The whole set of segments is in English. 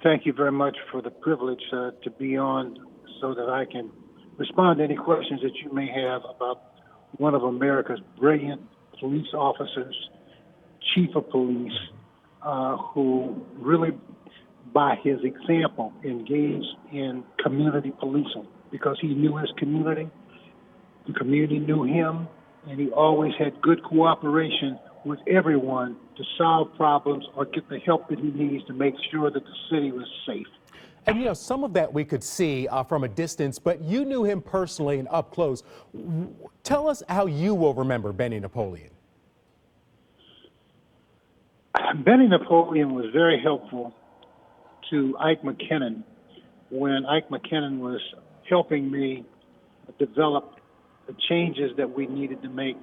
Thank you very much for the privilege to be on so that I can respond to any questions that you may have about one of America's brilliant police officers, chief of police, who really, by his example, engaged in community policing because he knew his community, the community knew him, and he always had good cooperation with everyone to solve problems or get the help that he needs to make sure that the city was safe. And you know, some of that we could see from a distance, but you knew him personally and up close. Tell us how you will remember Benny Napoleon. Benny Napoleon was very helpful to Ike McKinnon when Ike McKinnon was helping me develop the changes that we needed to make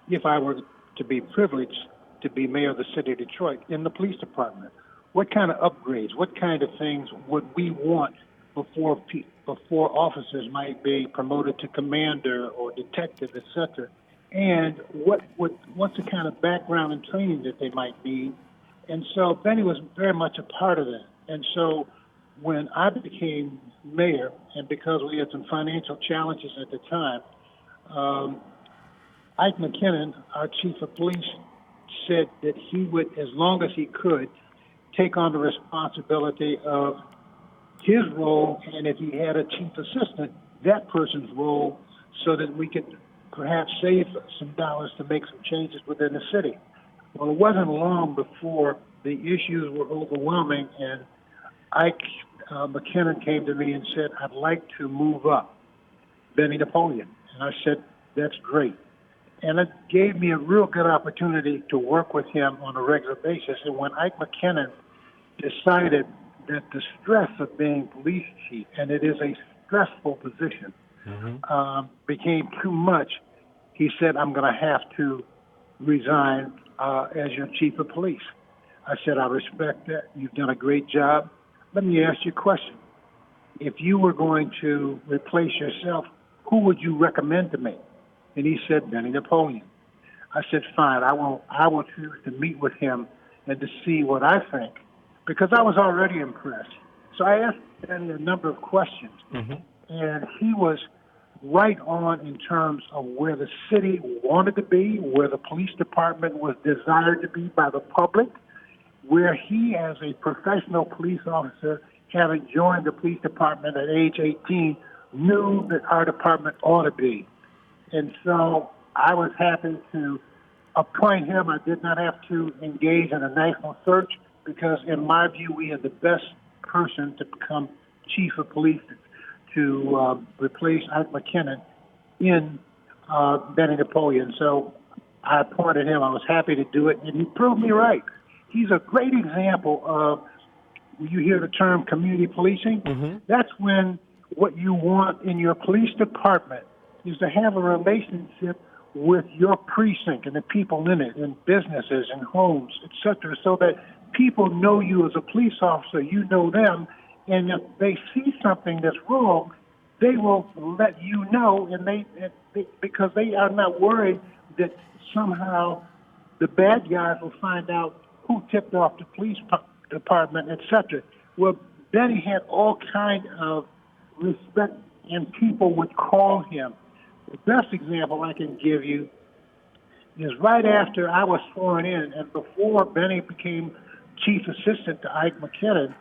if I were to be privileged to be mayor of the city of Detroit in the police department. What kind of upgrades, what kind of things would we want before officers might be promoted to commander or detective, etc. And what's the kind of background and training that they might need? And so Benny was very much a part of that. And so when I became mayor, and because we had some financial challenges at the time, Ike McKinnon, our chief of police, said that he would, as long as he could, take on the responsibility of his role, and if he had a chief assistant, that person's role, so that we could perhaps save some dollars to make some changes within the city. Well, it wasn't long before the issues were overwhelming, and Ike McKinnon came to me and said, I'd like to move up Benny Napoleon. And I said, that's great. And it gave me a real good opportunity to work with him on a regular basis. And when Ike McKinnon decided that the stress of being police chief, and it is a stressful position, became too much, he said, I'm going to have to resign as your chief of police. I said, I respect that. You've done a great job. Let me ask you a question. If you were going to replace yourself, who would you recommend to me? And he said, Benny Napoleon. I said, fine, I will choose to meet with him and to see what I think, because I was already impressed. So I asked Benny a number of questions, and he was right on in terms of where the city wanted to be, where the police department was desired to be by the public, where he, as a professional police officer, having joined the police department at age 18, knew that our department ought to be. And so I was happy to appoint him. I did not have to engage in a national search because, in my view, we had the best person to become chief of police to replace Ike McKinnon in Benny Napoleon. So I appointed him. I was happy to do it, and he proved me right. He's a great example of, when you hear the term community policing, that's when what you want in your police department is to have a relationship with your precinct and the people in it, and businesses and homes, etc., so that people know you as a police officer, you know them, and if they see something that's wrong, they will let you know, and they because they are not worried that somehow the bad guys will find out who tipped off the police department, etc. Well, Benny had all kind of respect, and people would call him. The best example I can give you is right after I was sworn in, and before Benny became chief assistant to Ike McKinnon,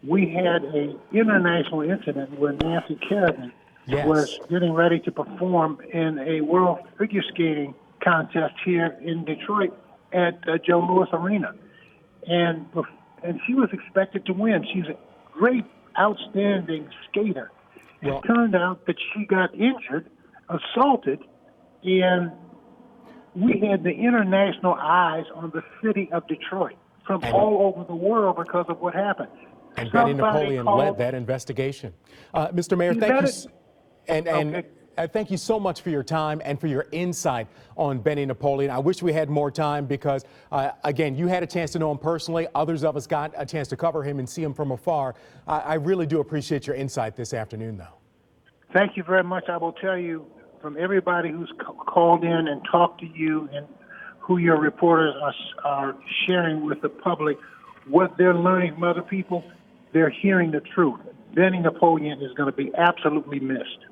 we had an international incident where Nancy Kerrigan was getting ready to perform in a world figure skating contest here in Detroit at Joe Louis Arena. And she was expected to win. She's a great, outstanding skater. It turned out that she got injured, assaulted, and we had the international eyes on the city of Detroit from all over the world because of what happened. And Benny Napoleon led that investigation. Mr. Mayor, thank you so much for your time and for your insight on Benny Napoleon. I wish we had more time because, again, you had a chance to know him personally. Others of us got a chance to cover him and see him from afar. I really do appreciate your insight this afternoon, though. Thank you very much. I will tell you, from everybody who's called in and talked to you and who your reporters are sharing with the public, what they're learning from other people, they're hearing the truth. Benny Napoleon is going to be absolutely missed.